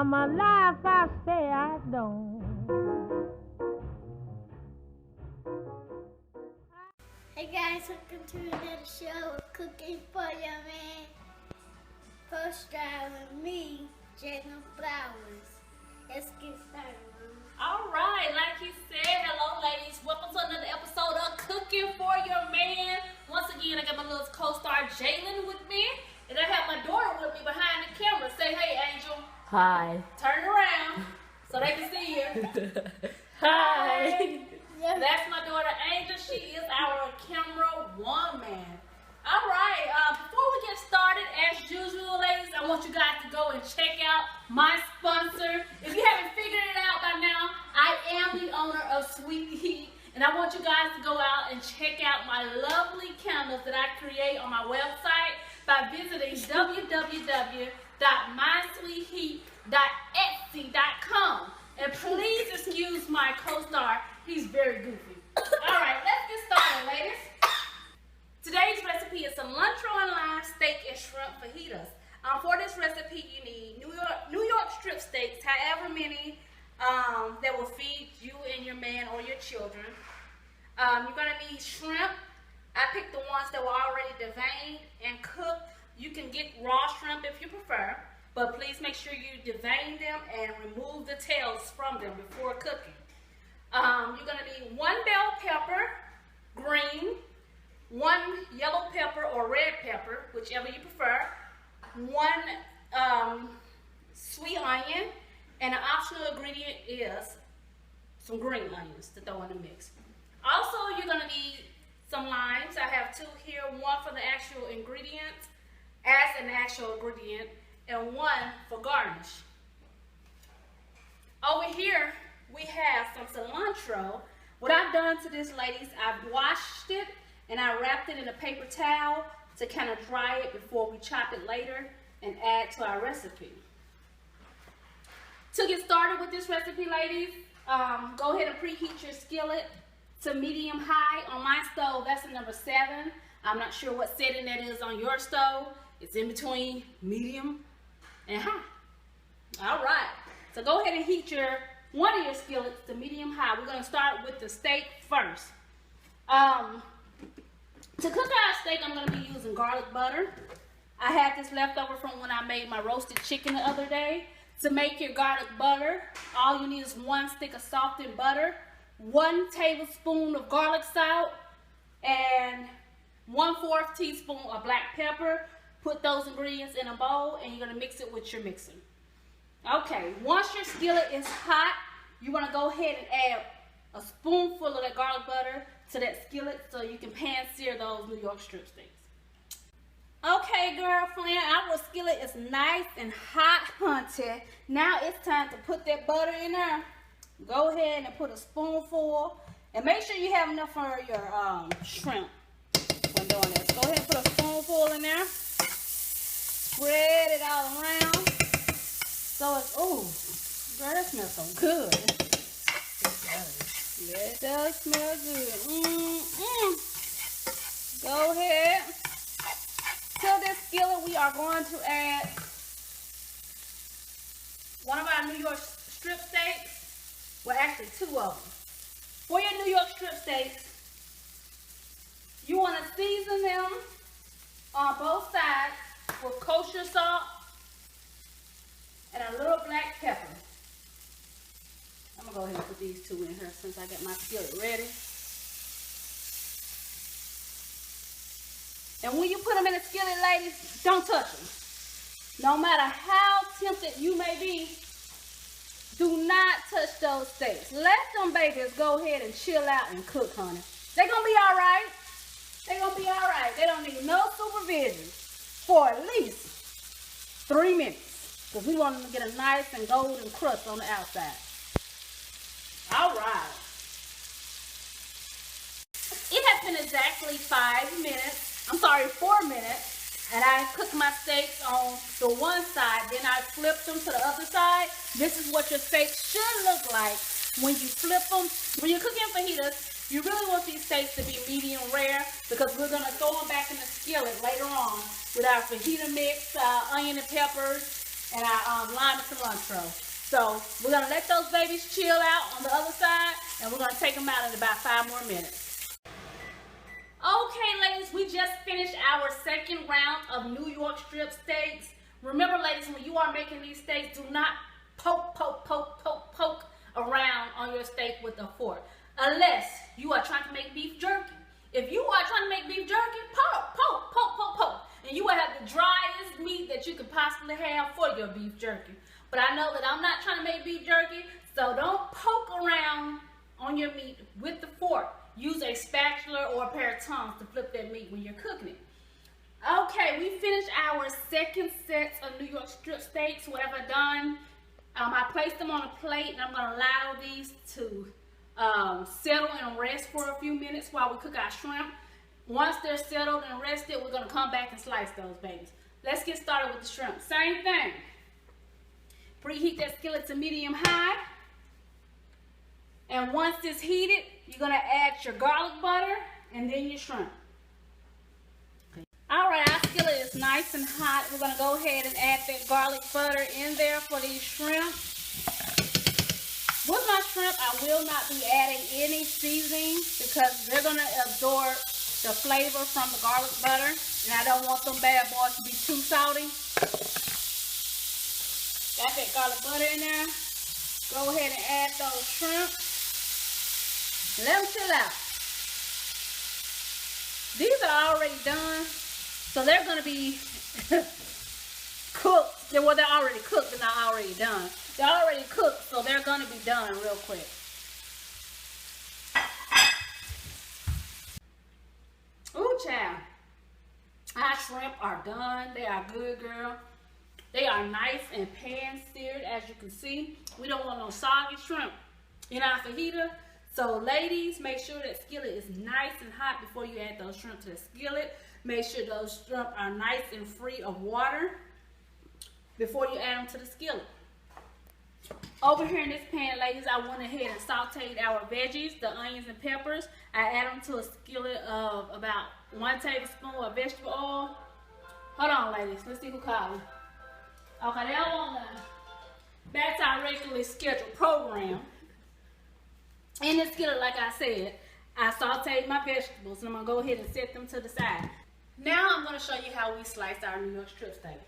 I'm alive, I say I don't. Hey guys, welcome to another show of Cooking for Your Man. First drive with me, Jalen Flowers. Let's get started. All right, like he said, hello ladies. Welcome to another episode of Cooking for Your Man. Once again, I got my little co-star Jalen with me, and I have my daughter with me behind the camera. Say hey, Angel. Hi. Turn around so they can see you. Hi. That's my daughter Angel. She is our camera woman. All right, before we get started, as usual, ladies, I want you guys to go and check out my sponsor. If you haven't figured it out by now, I am the owner of Sweet Heat, and I want you guys to go out and check out my lovely candles that I create on my website by visiting www.mysweetheat.etsy.com. And please excuse my co-star, he's very goofy. All right, let's get started, ladies. Today's recipe is cilantro and lime steak and shrimp fajitas. For this recipe, you need New York strip steaks, however many that will feed you and your man or your children. You're gonna need shrimp. I picked the ones that were already deveined and cooked. You can get raw shrimp if you prefer, but please make sure you devein them and remove the tails from them before cooking. You're gonna need 1 bell pepper, green, 1 yellow pepper or red pepper, whichever you prefer, 1 sweet onion, and an optional ingredient is some green onions to throw in the mix. Also, you're gonna need some limes. I have 2 here, 1 for the actual ingredients, as an actual ingredient, and 1 for garnish. Over here, we have some cilantro. What I've done to this, ladies, I've washed it and I wrapped it in a paper towel to kind of dry it before we chop it later and add to our recipe. To get started with this recipe, ladies, go ahead and preheat your skillet to medium high. On my stove, that's a number 7. I'm not sure what setting that is on your stove. It's in between medium and high. All right, so go ahead and heat one of your skillets to medium high. We're gonna start with the steak first. To cook our steak, I'm going to be using garlic butter. I had this left over from when I made my roasted chicken the other day. To make your garlic butter, all you need is 1 stick of softened butter, 1 tablespoon of garlic salt, and 1/4 teaspoon of black pepper. Put those ingredients in a bowl, and you're going to mix it with your mixing. Okay, once your skillet is hot, you want to go ahead and add a spoonful of that garlic butter to that skillet so you can pan sear those New York strip steaks. Okay, girlfriend, our skillet is nice and hot, hunty. Now it's time to put that butter in there. Go ahead and put a spoonful, and make sure you have enough for your shrimp when doing this. Go ahead and put a spoonful in there. Spread it all around. So it's, ooh, girl, that smells so good. It does smell good. Go ahead. To this skillet, we are going to add 1 of our New York strip steaks. Well, actually 2 of them. For your New York strip steaks, you want to season them on both sides with kosher salt and a little black pepper. I'm going to go ahead and put these 2 in here since I got my skillet ready. And when you put them in the skillet, ladies, don't touch them. No matter how tempted you may be, do not touch those steaks. Let them babies go ahead and chill out and cook, honey. They're going to be all right. They're going to be all right. They don't need no supervision for at least 3 minutes. Because we want them to get a nice and golden crust on the outside. All right. It has been exactly 4 minutes, and I cooked my steaks on the one side, then I flipped them to the other side. This is what your steaks should look like when you flip them. When you're cooking fajitas, you really want these steaks to be medium rare because we're going to throw them back in the skillet later on with our fajita mix, onion and peppers, and our lime and cilantro. So we're gonna let those babies chill out on the other side, and we're gonna take them out in about 5 more minutes. Okay, ladies, we just finished our second round of New York strip steaks. Remember, ladies, when you are making these steaks, do not poke around on your steak with a fork, unless you are trying to make beef jerky. If you are trying to make beef jerky, poke, and you will have the driest meat that you could possibly have for your beef jerky. But I know that I'm not trying to make beef jerky, so don't poke around on your meat with the fork. Use a spatula or a pair of tongs to flip that meat when you're cooking it. Okay, we finished our second set of New York strip steaks. What have I done? I placed them on a plate, and I'm going to allow these to settle and rest for a few minutes while we cook our shrimp. Once they're settled and rested, we're going to come back and slice those babies. Let's get started with the shrimp. Same thing. Preheat that skillet to medium high. And once it's heated, you're going to add your garlic butter and then your shrimp. Alright, our skillet is nice and hot. We're going to go ahead and add that garlic butter in there for these shrimp. With my shrimp, I will not be adding any seasoning because they're going to absorb the flavor from the garlic butter. And I don't want them bad boys to be too salty. Got that garlic butter in there. Go ahead and add those shrimp. Let them chill out. These are already done. So they're going to be cooked. Well, they're already cooked. They're not already done. They're already cooked, so they're going to be done real quick. Ooh, child. Our shrimp are done. They are good, girl. They are nice and pan-seared, as you can see. We don't want no soggy shrimp in our fajita. So, ladies, make sure that skillet is nice and hot before you add those shrimp to the skillet. Make sure those shrimp are nice and free of water before you add them to the skillet. Over here in this pan, ladies, I went ahead and sauteed our veggies, the onions and peppers. I add them to a skillet of about 1 tablespoon of vegetable oil. Hold on, ladies. Let's see who called me. Okay, they all want to. Back to our regularly scheduled program. In this skillet, like I said, I sauteed my vegetables, and I'm going to go ahead and set them to the side. Now I'm going to show you how we slice our New York strip steak.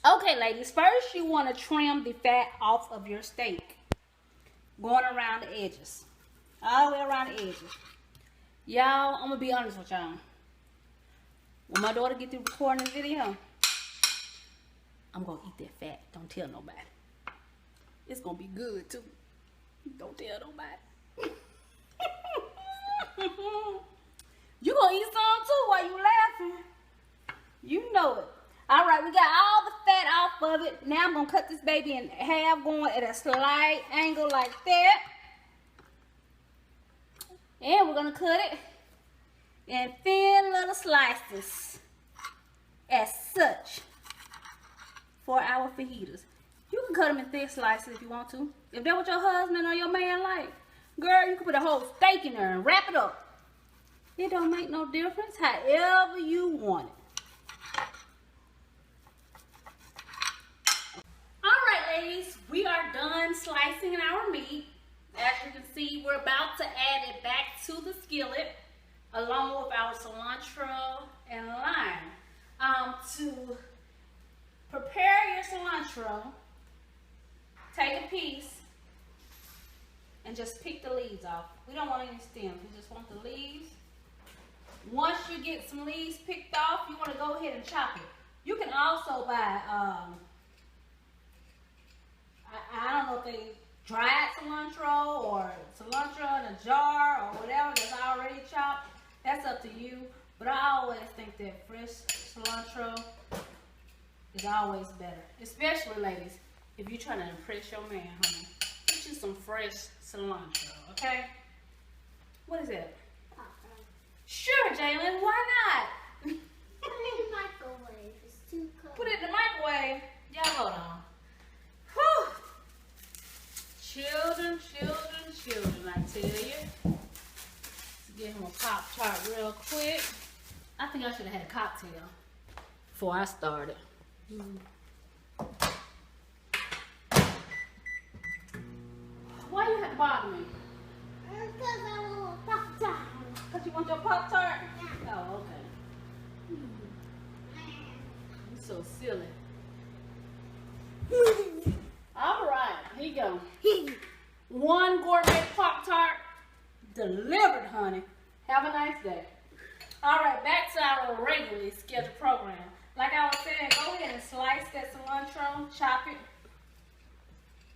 Okay, ladies, first you want to trim the fat off of your steak. Going around the edges. All the way around the edges. Y'all, I'm going to be honest with y'all. When my daughter get through recording this video, I'm going to eat that fat. Don't tell nobody. It's going to be good, too. Don't tell nobody. You gonna eat some too while you laughing. You know it. All right, we got all the fat off of it. Now I'm gonna cut this baby in half, going at a slight angle like that. And we're gonna cut it in thin little slices as such for our fajitas. You can cut them in thick slices if you want to. If that's what your husband or your man like, girl, you can put a whole steak in there and wrap it up. It don't make no difference, however you want it. Alright, ladies, we are done slicing our meat. As you can see, we're about to add it back to the skillet along with our cilantro and lime. To prepare your cilantro, take a piece and just pick the leaves off. We don't want any stems, we just want the leaves. Once you get some leaves picked off, you want to go ahead and chop it. You can also buy, I don't know if they dried cilantro or cilantro in a jar or whatever that's already chopped. That's up to you. But I always think that fresh cilantro is always better. Especially, ladies, if you're trying to impress your man, honey. Get you some fresh cilantro, okay? What is that? Sure, Jalen, why not? Put it in the microwave. It's too cold. Put it in the microwave. Y'all hold on. Whew. Children, I tell you. Let's get him a Pop-Tart real quick. I think I should have had a cocktail before I started. to bother me? Because I want a Pop-Tart. Because you want your Pop-Tart? Yeah. Oh, okay. You're so silly. All right, here you go. One gourmet Pop-Tart delivered, honey. Have a nice day. All right, back to our regularly scheduled program. Like I was saying, go ahead and slice that cilantro, chop it.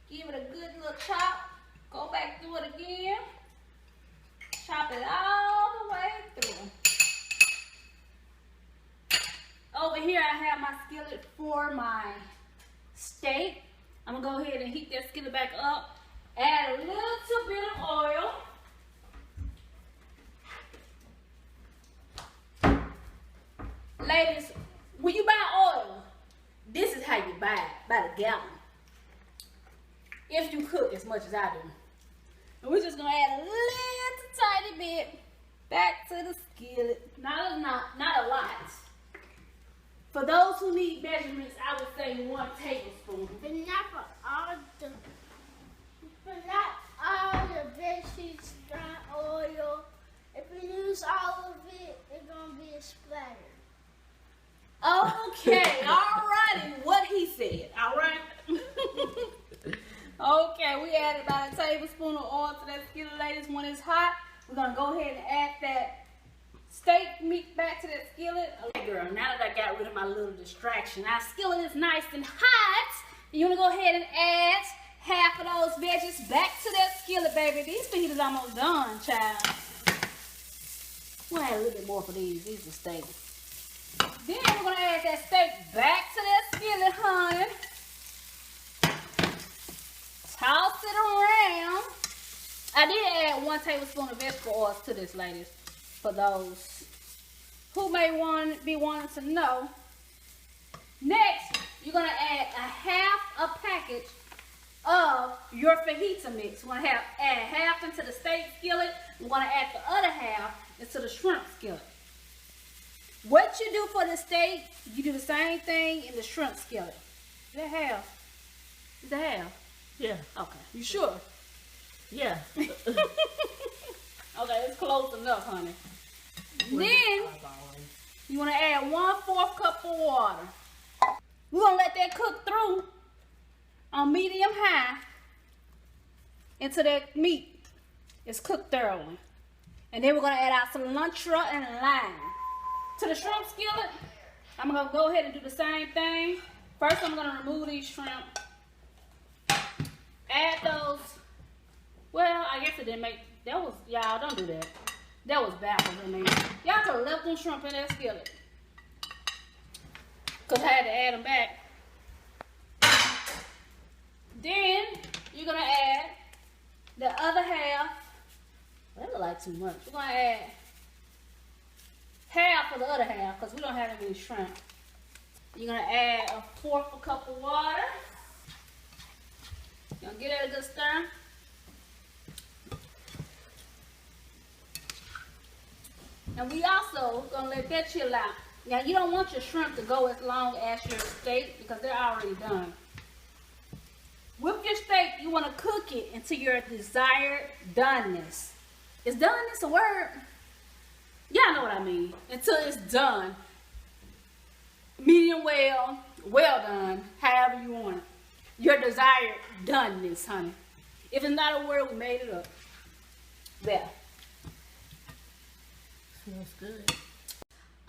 Give it a good little chop. Go back through it again. Chop it all the way through. Over here I have my skillet for my steak. I'm gonna go ahead and heat that skillet back up. Add a little bit of oil. Ladies, when you buy oil, this is how you buy it, by the gallon. If you cook as much as I do. And we're just gonna add a little tiny bit back to the skillet. Not a lot. For those who need measurements, I would say 1 tablespoon. But not for all the veggies, dry oil. If we use all of it, it's gonna be a splatter. Okay, alrighty, what he said, alright? Okay, we added about a tablespoon of oil to that skillet, ladies. When it's hot, we're gonna go ahead and add that steak meat back to that skillet. Okay, girl, now that I got rid of my little distraction, our skillet is nice and hot. You wanna go ahead and add half of those veggies back to that skillet, baby. These fajitas almost done, child. We'll add a little bit more for these. These are steak. Then we're gonna add that steak back to that skillet, honey. Toss it around. I did add 1 tablespoon of vegetable oils to this, ladies, for those who may be wanting to know. Next, you're gonna add a half a package of your fajita mix. We're gonna add half into the steak skillet. We're gonna add the other half into the shrimp skillet. What you do for the steak, you do the same thing in the shrimp skillet. Is that half? Is that half? Yeah. Okay. You sure? Yeah. Okay, it's close enough, honey. Then you want to add 1/4 cup of water. We're gonna let that cook through on medium high until that meat is cooked thoroughly. And then we're gonna add our cilantro and lime. To the shrimp skillet, I'm gonna go ahead and do the same thing. First, I'm gonna remove these shrimp. Add those. Well, I guess it didn't make. That was, y'all, don't do that. That was backwards in there. Y'all could have left them shrimp in that skillet. Because I had to add them back. Then, you're gonna add the other half. That look like too much. We're gonna add half of the other half because we don't have any shrimp. You're gonna add 1/4 cup of water. You're gonna get it a good stir. And we also gonna let that chill out. Now you don't want your shrimp to go as long as your steak because they're already done. With your steak, you wanna cook it until your desired doneness. Is doneness a word? Y'all know what I mean. Until it's done. Medium well, well done, however you want it. Your desired doneness, honey. If it's not a word, we made it up. There. Smells good.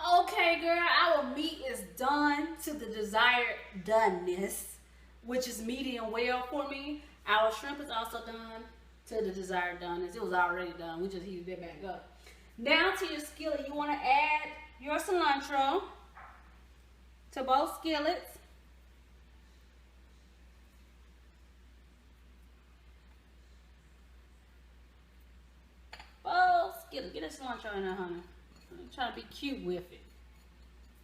Okay, girl, our meat is done to the desired doneness, which is medium well for me. Our shrimp is also done to the desired doneness. It was already done. We just heated it back up. Now to your skillet, you want to add your cilantro to both skillets. Both skillets. Get the cilantro in there, honey. I'm trying to be cute with it.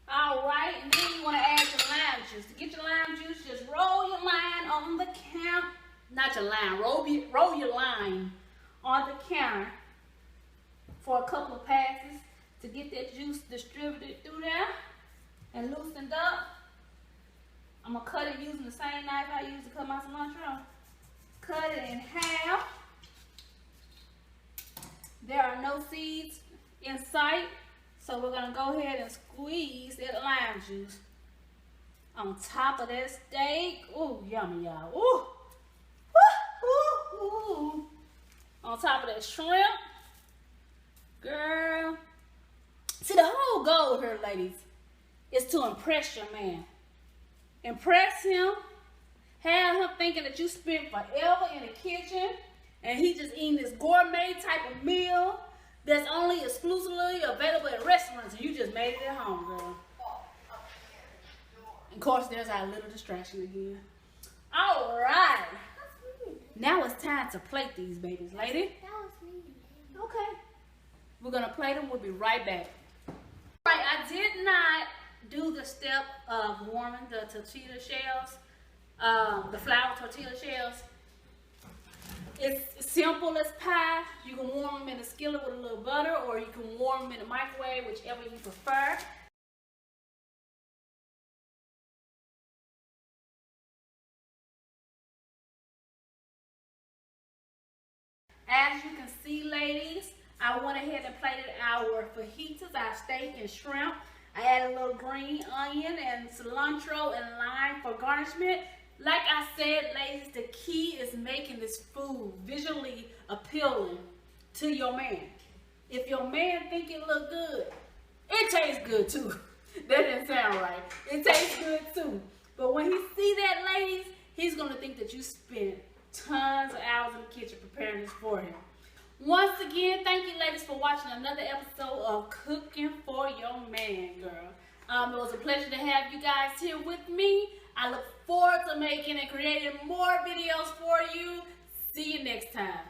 Alright, and then you want to add your lime juice. To get your lime juice, just roll your line on the counter. Not your line, roll your line on the counter for a couple of passes to get that juice distributed through there and loosened up. I'm going to cut it using the same knife I used to cut my cilantro. Cut it in half. There are no seeds in sight, so we're gonna go ahead and squeeze that lime juice on top of that steak. Ooh, yummy, y'all. Ooh. Ooh, ooh, ooh. On top of that shrimp. Girl. See, the whole goal here, ladies, is to impress your man. Impress him. Have him thinking that you spent forever in the kitchen and he just eating this gourmet type of meal that's only exclusively available at restaurants and you just made it at home, girl. And of course, there's our little distraction again. All right. Now it's time to plate these babies, lady. That was me. Okay. We're going to plate them. We'll be right back. All right, I did not do the step of warming the tortilla shells, the flour tortilla shells. It's simple as pie. You can warm them in a skillet with a little butter, or you can warm them in a microwave, whichever you prefer. As you can see, ladies, I went ahead and plated our fajitas, our steak and shrimp. I added a little green onion and cilantro and lime for garnishment. Like I said, ladies, the key is making this food visually appealing to your man. If your man think it look good, it tastes good too. That didn't sound right. It tastes good too. But when he see that, ladies, he's gonna think that you spent tons of hours in the kitchen preparing this for him. Once again, thank you, ladies, for watching another episode of Cooking for Your Man, girl. It was a pleasure to have you guys here with me. I look forward to making and creating more videos for you. See you next time.